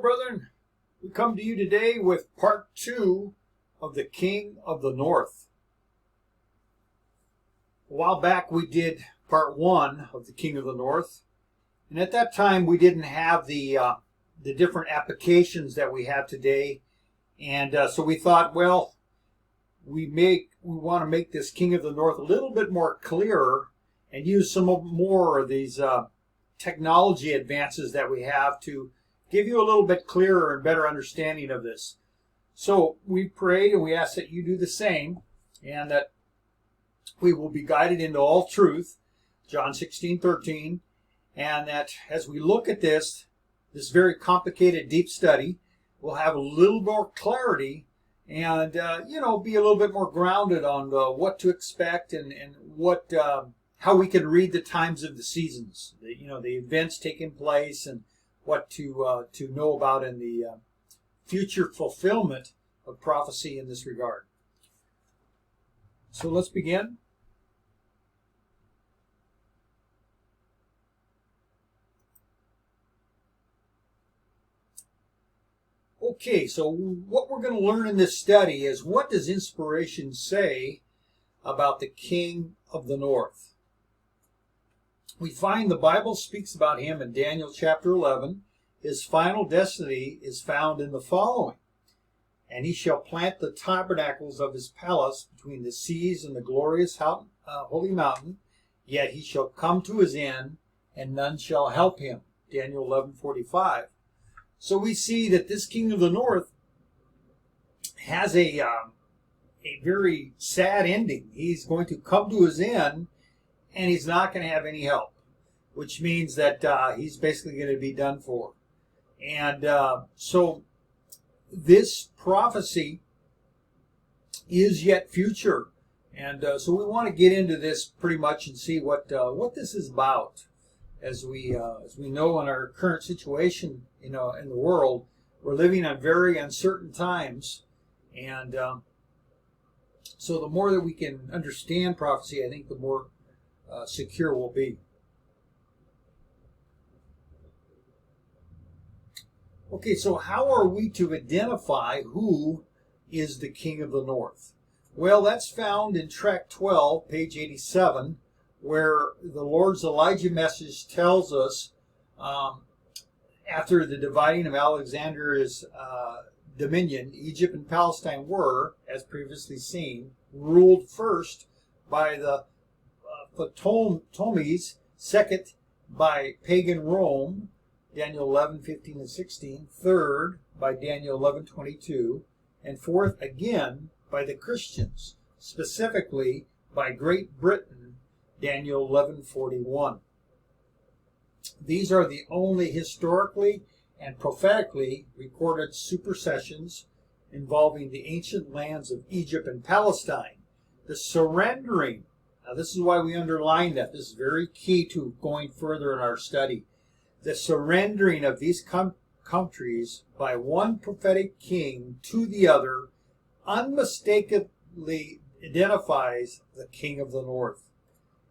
brethren, we come to you today with part 2 of the King of the North. A while back we did part 1 of the King of the North, and at that time we didn't have the different applications that we have today, and so we thought, well, we want to make this King of the North a little bit more clearer and use some more of these technology advances that we have to give you a little bit clearer and better understanding of this. So we prayed and we ask that you do the same, and that we will be guided into all truth, John 16:13, and that as we look at this very complicated, deep study, we'll have a little more clarity and, be a little bit more grounded on what to expect and what, how we can read the times of the seasons, the events taking place, and what to know about in the future fulfillment of prophecy in this regard. So let's begin. Okay, so what we're going to learn in this study is, what does inspiration say about the King of the North? We find the Bible speaks about him in Daniel chapter 11. His final destiny is found in the following: "And he shall plant the tabernacles of his palace between the seas and the glorious holy mountain, yet he shall come to his end, and none shall help him." Daniel 11:45. So we see that this King of the North has a very sad ending. He's going to come to his end, and he's not going to have any help, which means that he's basically going to be done for. And so this prophecy is yet future. And so we want to get into this pretty much and see what this is about. As we know, in our current situation, in the world, we're living on very uncertain times, and so the more that we can understand prophecy, I think the more secure we'll be. Okay, so how are we to identify who is the King of the North? Well, that's found in tract 12, page 87, where the Lord's Elijah message tells us, after the dividing of Alexander's dominion, Egypt and Palestine were, as previously seen, ruled first by the Ptolemies, second by pagan Rome, Daniel 11:15 and 16, third by Daniel 11:22, and fourth again by the Christians, specifically by Great Britain, Daniel 11:41. These are the only historically and prophetically recorded supersessions involving the ancient lands of Egypt and Palestine. The surrendering, now this is why we underline that. This is very key to going further in our study. The surrendering of these countries by one prophetic king to the other unmistakably identifies the King of the North.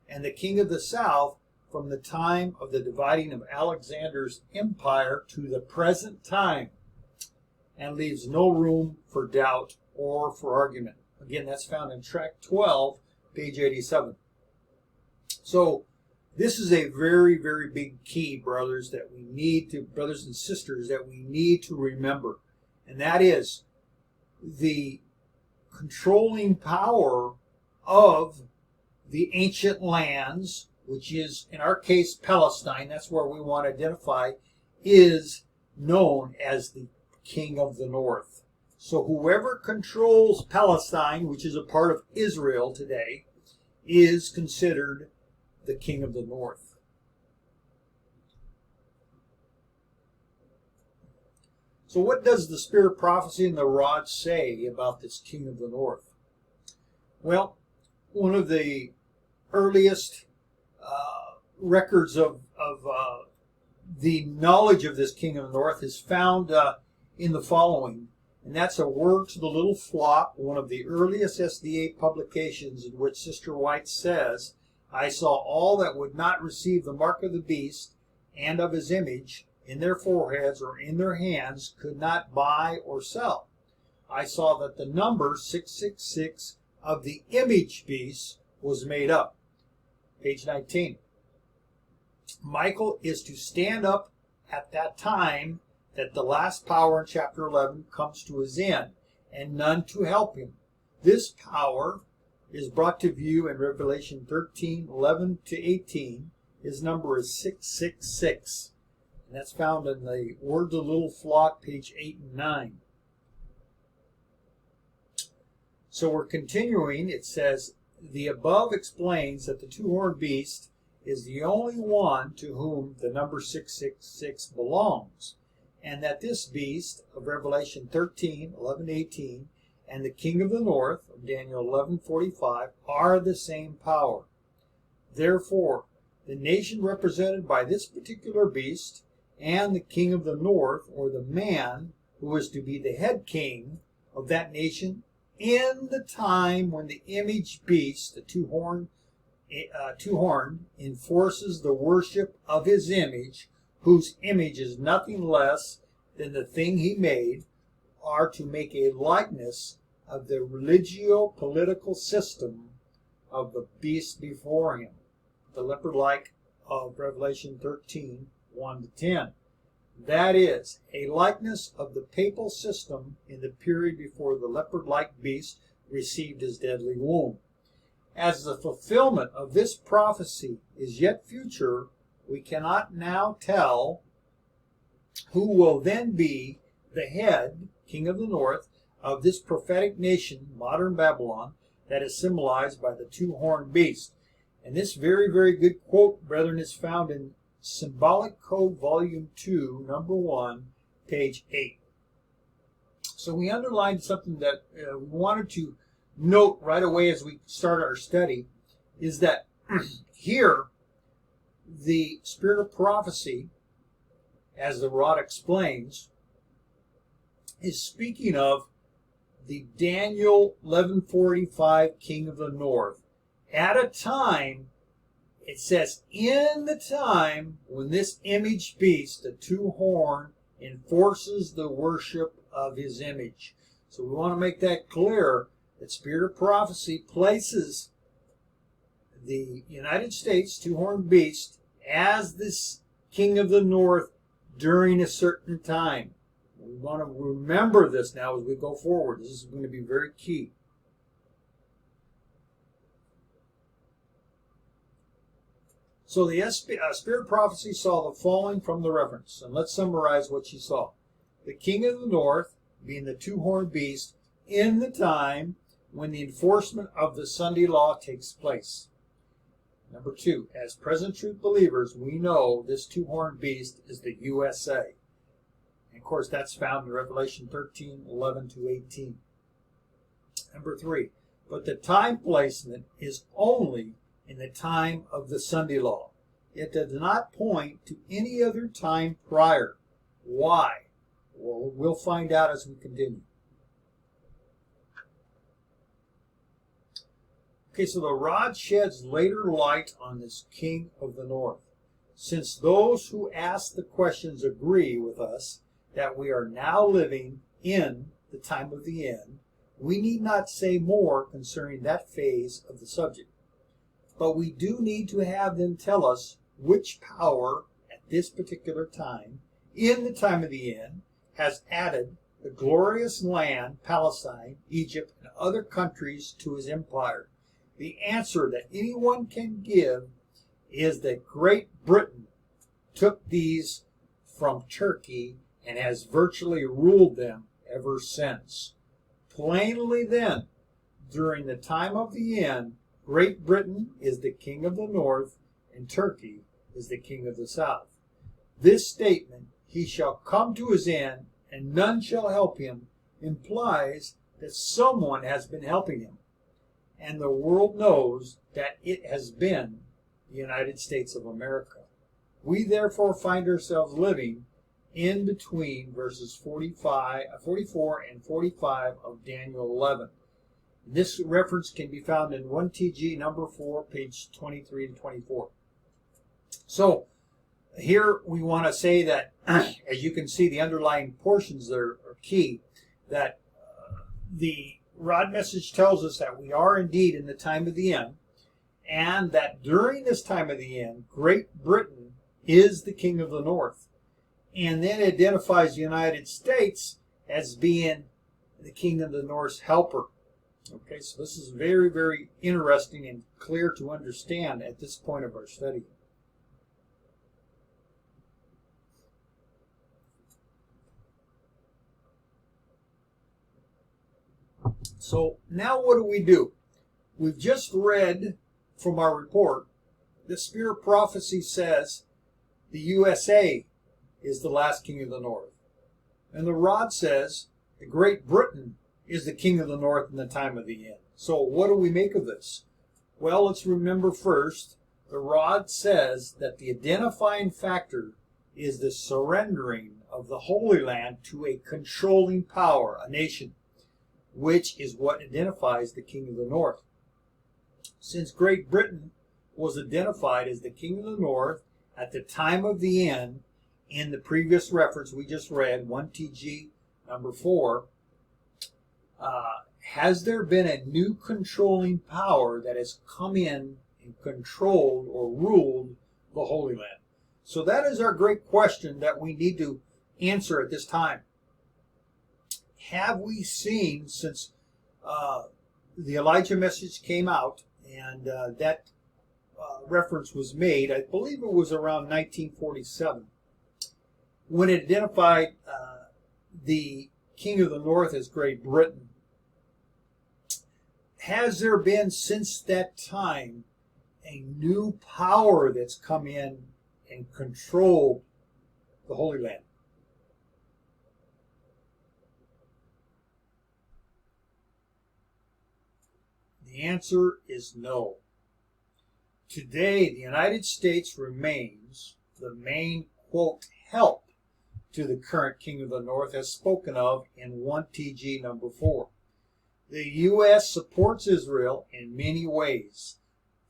And the King of the South, from the time of the dividing of Alexander's empire to the present time, and leaves no room for doubt or for argument. Again, that's found in tract 12, page 87. So this is a very, very big key, brothers and sisters, that we need to remember. And that is the controlling power of the ancient lands, which is, in our case, Palestine. That's where we want to identify, is known as the King of the North. So whoever controls Palestine, which is a part of Israel today, is considered the King of the North. So what does the Spirit of Prophecy and the Rod say about this King of the North? Well, one of the earliest records of the knowledge of this King of the North is found in the following, and that's a Word to the Little Flock, one of the earliest SDA publications, in which Sister White says, "I saw all that would not receive the mark of the beast and of his image, in their foreheads or in their hands could not buy or sell. I saw that the number 666 of the image beast was made up. Page 19. Michael is to stand up at that time that the last power in chapter 11 comes to his end, and none to help him. This power is brought to view in Revelation 13:11 to 18. His number is 666. And that's found in the Word of the Little Flock, page 8 and 9. So we're continuing. It says, the above explains that the two-horned beast is the only one to whom the number 666 belongs, and that this beast of Revelation 13:11, 18, and the king of the north of Daniel 11:45 are the same power. Therefore, the nation represented by this particular beast and the king of the north, or the man who is to be the head king of that nation in the time when the image beast, the two-horned, enforces the worship of his image, whose image is nothing less than the thing he made, are to make a likeness of the religio-political system of the beast before him, the leopard-like of Revelation 13:1 to 10. That is, a likeness of the papal system in the period before the leopard-like beast received his deadly wound. As the fulfillment of this prophecy is yet future, we cannot now tell who will then be the head, king of the north, of this prophetic nation, modern Babylon, that is symbolized by the two-horned beast. And this very, very good quote, brethren, is found in Symbolic Code, Volume 2, Number 1, page 8. So we underlined something that we wanted to note right away as we start our study, is that here, the spirit of prophecy, as the rod explains, is speaking of the Daniel 11:45 king of the north. At a time, it says, in the time when this image beast, the two-horn, enforces the worship of his image. So we want to make that clear, that spirit of prophecy places the United States two-horned beast as this king of the north during a certain time. We want to remember this now as we go forward. This is going to be very key. So the spirit of prophecy saw the following from the reference. And let's summarize what she saw. The king of the north, being the two-horned beast, in the time when the enforcement of the Sunday law takes place. Number 2, as present truth believers, we know this two-horned beast is the USA. And of course, that's found in Revelation 13:11 to 18. Number 3, but the time placement is only in the time of the Sunday law. It does not point to any other time prior. Why? Well, we'll find out as we continue. Okay, so the rod sheds later light on this king of the north. Since those who ask the questions agree with us that we are now living in the time of the end, we need not say more concerning that phase of the subject. But we do need to have them tell us which power at this particular time, in the time of the end, has added the glorious land, Palestine, Egypt, and other countries to his empire. The answer that anyone can give is that Great Britain took these from Turkey and has virtually ruled them ever since. Plainly then, during the time of the end, Great Britain is the king of the north, and Turkey is the king of the south. This statement, he shall come to his end, and none shall help him, implies that someone has been helping him. And the world knows that it has been the United States of America. We therefore find ourselves living in between verses 44 and 45 of Daniel 11. This reference can be found in 1 TG number 4, page 23 to 24. So, here we want to say that, as you can see, the underlying portions there are key, that the rod message tells us that we are indeed in the time of the end, and that during this time of the end, Great Britain is the king of the north. And then it identifies the United States as being the king of the north's helper. Okay, so this is very, very interesting and clear to understand at this point of our study. So now what do? We've just read from our report, the Spirit of Prophecy says the USA is the last king of the north. And the rod says that Great Britain is the king of the north in the time of the end. So what do we make of this? Well, let's remember first, the rod says that the identifying factor is the surrendering of the Holy Land to a controlling power, a nation, which is what identifies the king of the north. Since Great Britain was identified as the king of the north at the time of the end, in the previous reference we just read, 1TG number 4, has there been a new controlling power that has come in and controlled or ruled the Holy Land? So that is our great question that we need to answer at this time. Have we seen, since the Elijah message came out and that reference was made, I believe it was around 1947, when it identified the king of the north as Great Britain. Has there been since that time a new power that's come in and controlled the Holy Land? The answer is no. Today, the United States remains the main, quote, help to the current king of the north, as spoken of in 1TG number 4. The U.S. supports Israel in many ways.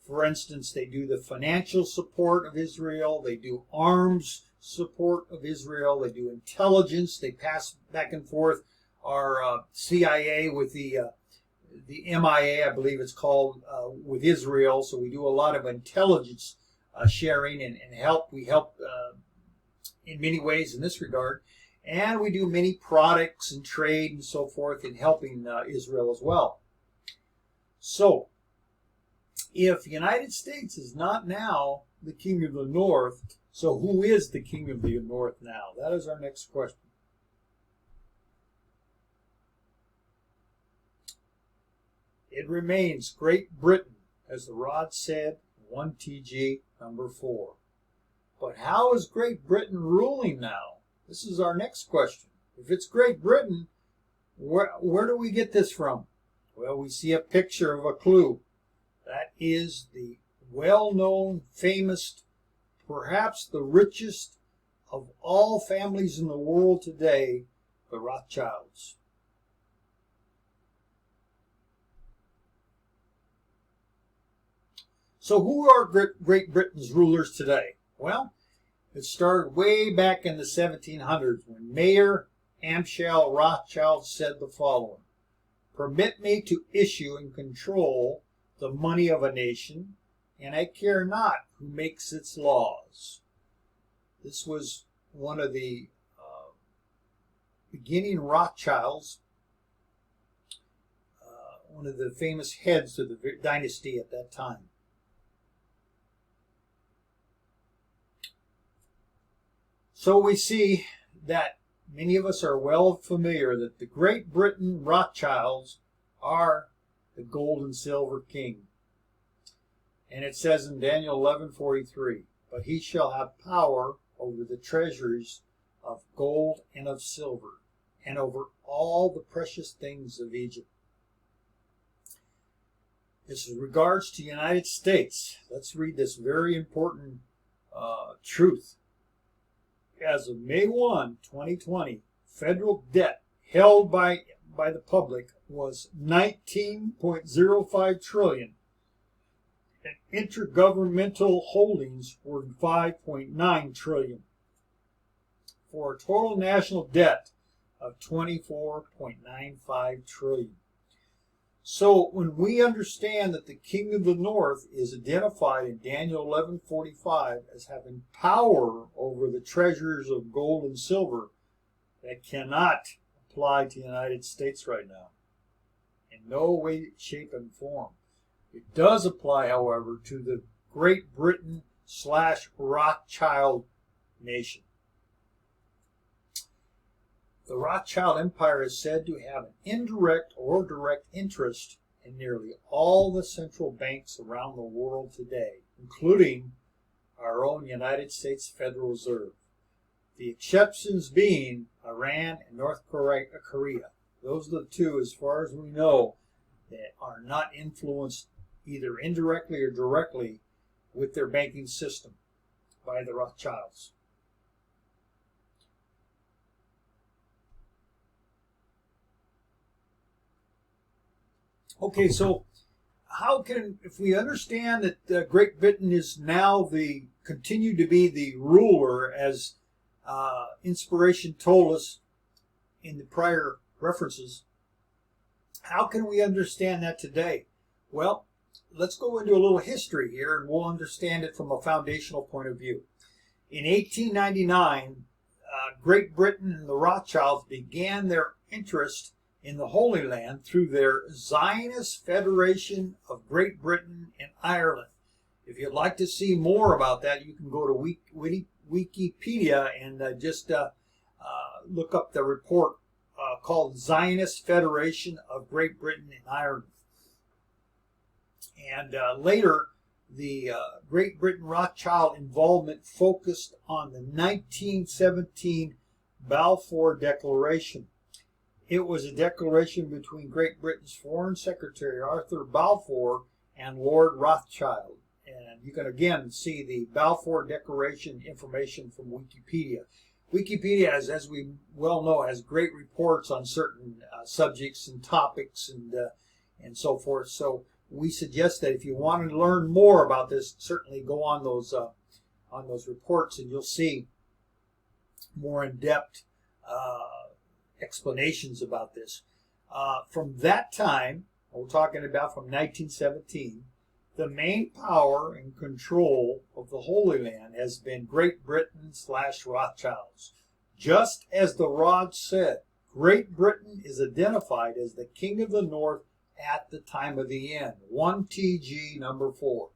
For instance, they do the financial support of Israel, they do arms support of Israel, they do intelligence, they pass back and forth our CIA with the MIA, I believe it's called, with Israel. So we do a lot of intelligence sharing and help. We help in many ways in this regard. And we do many products and trade and so forth in helping Israel as well. So, if the United States is not now the king of the north, so who is the king of the north now? That is our next question. It remains Great Britain, as the rod said, 1TG number 4. But how is Great Britain ruling now? This is our next question. If it's Great Britain, where do we get this from? Well, we see a picture of a clue. That is the well-known, famous, perhaps the richest of all families in the world today, the Rothschilds. So who are Great Britain's rulers today? Well, it started way back in the 1700s when Mayer Amschel Rothschild said the following: "Permit me to issue and control the money of a nation, and I care not who makes its laws." This was one of the beginning Rothschilds, one of the famous heads of the dynasty at that time. So we see that many of us are well familiar that the Great Britain Rothschilds are the gold and silver king. And it says in Daniel 11:43, "But he shall have power over the treasuries of gold and of silver, and over all the precious things of Egypt." As regards to the United States, let's read this very important truth. As of May 1, 2020, federal debt held by the public was $19.05 trillion, and intergovernmental holdings were 5.9 trillion, for a total national debt of 24.95 trillion. So when we understand that the King of the North is identified in Daniel 11:45 as having power over the treasures of gold and silver, that cannot apply to the United States right now. In no way, shape, and form. It does apply, however, to the Great Britain / Rothschild nation. The Rothschild Empire is said to have an indirect or direct interest in nearly all the central banks around the world today, including our own United States Federal Reserve. The exceptions being Iran and North Korea. Those are the two, as far as we know, that are not influenced either indirectly or directly with their banking system by the Rothschilds. Okay, so if we understand that Great Britain is now continue to be the ruler, as Inspiration told us in the prior references, how can we understand that today? Well, let's go into a little history here, and we'll understand it from a foundational point of view. In 1899, Great Britain and the Rothschilds began their interest in the Holy Land through their Zionist Federation of Great Britain and Ireland. If you'd like to see more about that, you can go to Wikipedia and just look up the report called Zionist Federation of Great Britain and Ireland. And later, the Great Britain Rothschild involvement focused on the 1917 Balfour Declaration. It was a declaration between Great Britain's Foreign Secretary Arthur Balfour and Lord Rothschild. And you can again see the Balfour Declaration information from Wikipedia. Wikipedia, as we well know, has great reports on certain subjects and topics and so forth. So we suggest that if you want to learn more about this, certainly go on those reports, and you'll see more in-depth explanations about this. From that time, we're talking about from 1917, the main power and control of the Holy Land has been Great Britain / Rothschilds. Just as the Rod said, Great Britain is identified as the King of the North at the time of the end, 1TG number 4.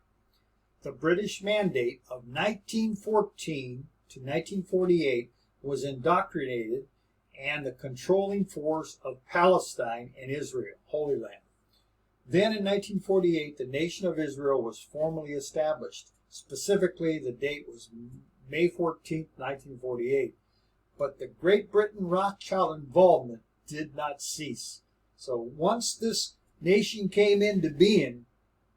The British Mandate of 1914 to 1948 was indoctrinated and the controlling force of Palestine and Israel, Holy Land. Then in 1948, the nation of Israel was formally established. Specifically, the date was May 14, 1948. But the Great Britain Rothschild involvement did not cease. So once this nation came into being,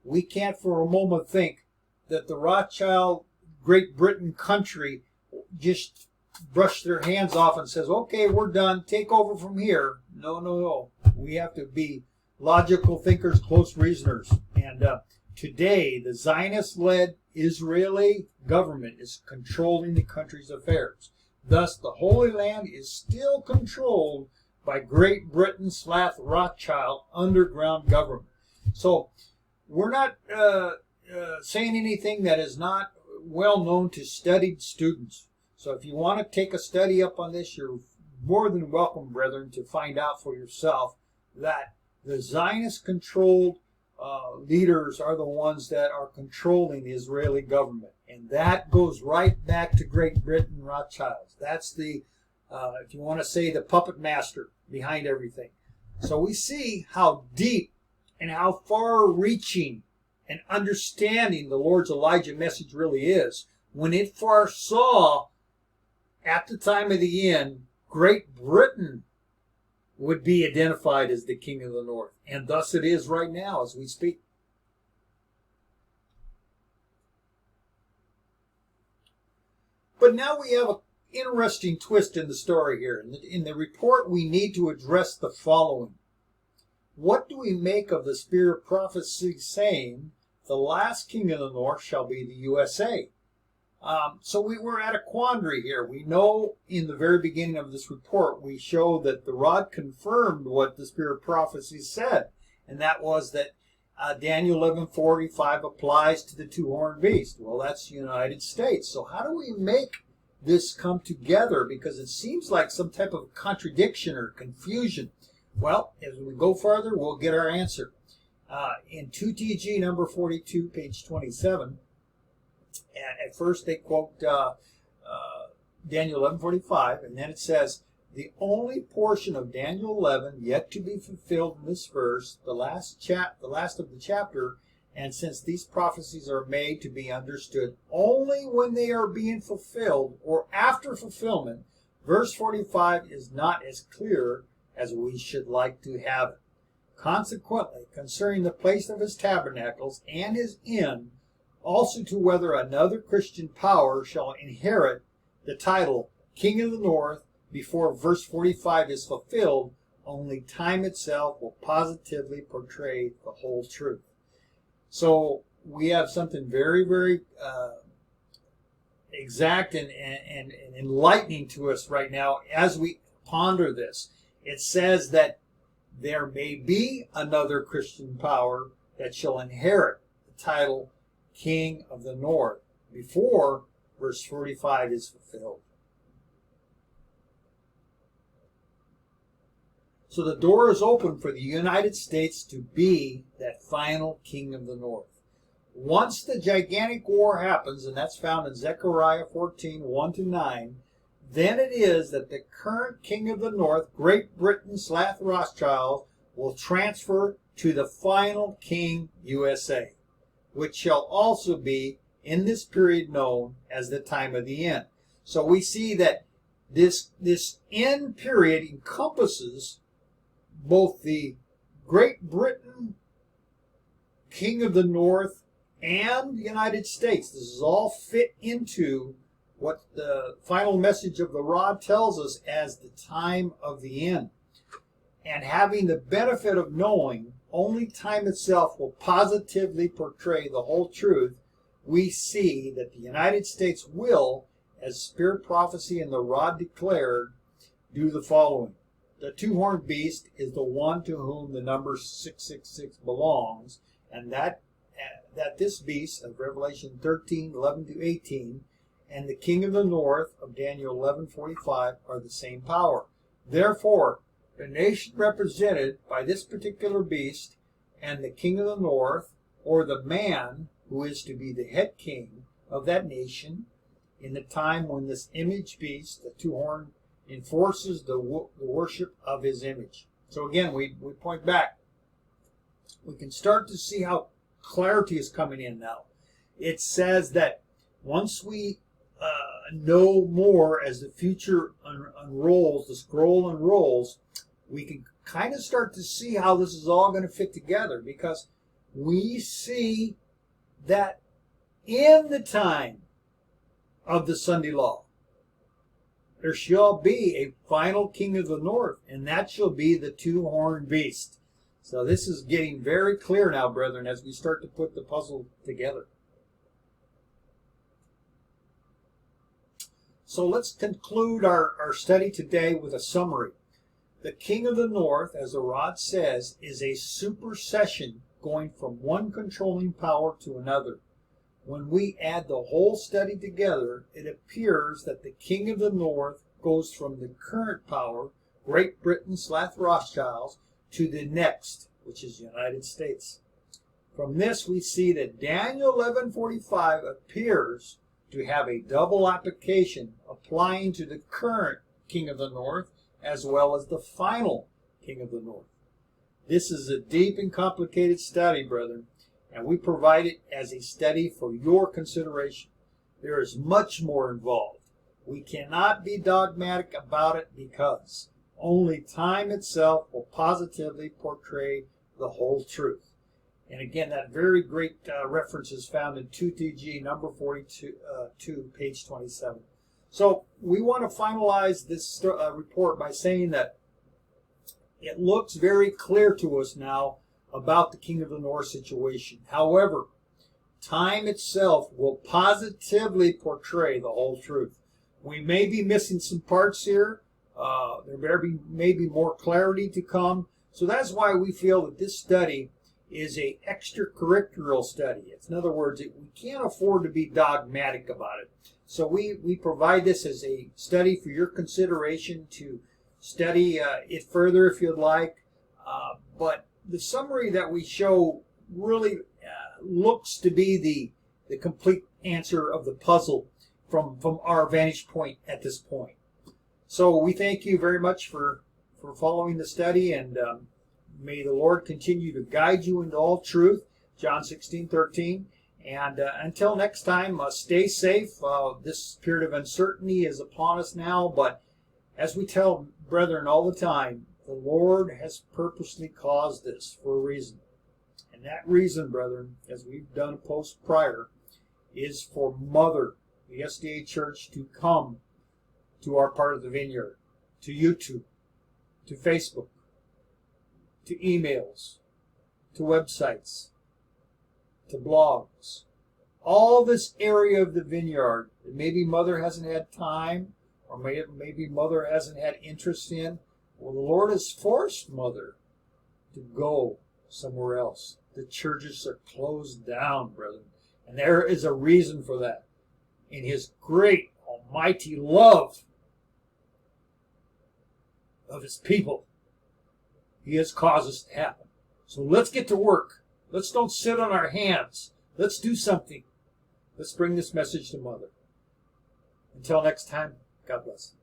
we can't for a moment think that the Rothschild Great Britain country just brushed their hands off and says, okay, we're done, take over from here. No. We have to be logical thinkers, close reasoners. And today, the Zionist-led Israeli government is controlling the country's affairs. Thus, the Holy Land is still controlled by Great Britain / Rothschild underground government. So we're not saying anything that is not well known to studied students. So if you want to take a study up on this, you're more than welcome, brethren, to find out for yourself that the Zionist-controlled leaders are the ones that are controlling the Israeli government. And that goes right back to Great Britain Rothschilds. That's the, if you want to say, the puppet master behind everything. So we see how deep and how far-reaching and understanding the Lord's Elijah message really is when it foresaw at the time of the end, Great Britain would be identified as the King of the North. And thus it is right now as we speak. But now we have an interesting twist in the story here. In the report, we need to address the following. What do we make of the spirit of prophecy saying the last king of the north shall be the USA. So we were at a quandary here. We know in the very beginning of this report, we show that the rod confirmed what the spirit prophecy said, and that was that Daniel 11:45 applies to the two-horned beast. Well, that's the United States. So how do we make this come together? Because it seems like some type of contradiction or confusion. Well, as we go further, we'll get our answer. In 2TG number 42, page 27, at first they quote Daniel 11:45, and then it says, the only portion of Daniel 11 yet to be fulfilled in this verse, the last of the chapter, and since these prophecies are made to be understood only when they are being fulfilled or after fulfillment, verse 45 is not as clear as we should like to have it. Consequently, concerning the place of his tabernacles and his inn, also to whether another Christian power shall inherit the title King of the North before verse 45 is fulfilled, only time itself will positively portray the whole truth. So we have something very, very exact and enlightening to us right now as we ponder this. It says that there may be another Christian power that shall inherit the title King of the North before verse 45 is fulfilled. So the door is open for the United States to be that final king of the north. Once the gigantic war happens, and that's found in Zechariah 14, 1-9, then it is that the current king of the north, Great Britain / Rothschild, will transfer to the final king USA, which shall also be in this period known as the time of the end. So we see that this end period encompasses both the Great Britain king of the north and the United States. This is all fit into what the final message of the rod tells us as the time of the end. And having the benefit of knowing only time itself will positively portray the whole truth, we see that the United States will, as spirit prophecy and the rod declared, do the following. The two-horned beast is the one to whom the number 666 belongs, and that this beast of Revelation 13, 11-18, and the king of the north of Daniel 11:45 are the same power. Therefore, the nation represented by this particular beast and the king of the north, or the man who is to be the head king of that nation in the time when this image beast, the two-horned, enforces the worship of his image. So again, we point back. We can start to see how clarity is coming in now. It says that once we know more as the future unrolls, the scroll unrolls, we can kind of start to see how this is all going to fit together, because we see that in the time of the Sunday law, there shall be a final king of the north, and that shall be the two-horned beast. So this is getting very clear now, brethren, as we start to put the puzzle together. So let's conclude our study today with a summary. The king of the north, as the rod says, is a supersession going from one controlling power to another. When we add the whole study together, it appears that the king of the north goes from the current power, Great Britain / Rothschilds, to the next, which is the United States. From this, we see that Daniel 11:45 appears to have a double application applying to the current king of the north as well as the final king of the north. This is a deep and complicated study, brethren, and we provide it as a study for your consideration. There is much more involved. We cannot be dogmatic about it because only time itself will positively portray the whole truth. And again, that very great reference is found in 2TG number 42, page 27. So we want to finalize this report by saying that it looks very clear to us now about the King of the North situation. However, time itself will positively portray the whole truth. We may be missing some parts here. There may be more clarity to come. So that's why we feel that this study is a extracurricular study. In other words, we can't afford to be dogmatic about it. So we provide this as a study for your consideration to study it further if you'd like. But the summary that we show really looks to be the complete answer of the puzzle from our vantage point at this point. So we thank you very much for following the study, and may the Lord continue to guide you into all truth. John 16:13. And until next time, stay safe. This period of uncertainty is upon us now, but as we tell brethren all the time, the Lord has purposely caused this for a reason. And that reason, brethren, as we've done post prior, is for Mother, the SDA Church, to come to our part of the vineyard, to YouTube, to Facebook, to emails, to websites, to blogs. All this area of the vineyard that maybe Mother hasn't had time, or maybe Mother hasn't had interest in. Well, the Lord has forced Mother to go somewhere else. The churches are closed down, brethren. And there is a reason for that. In His great, almighty love of His people, He has caused this to happen. So let's get to work. Let's don't sit on our hands. Let's do something. Let's bring this message to Mother. Until next time, God bless.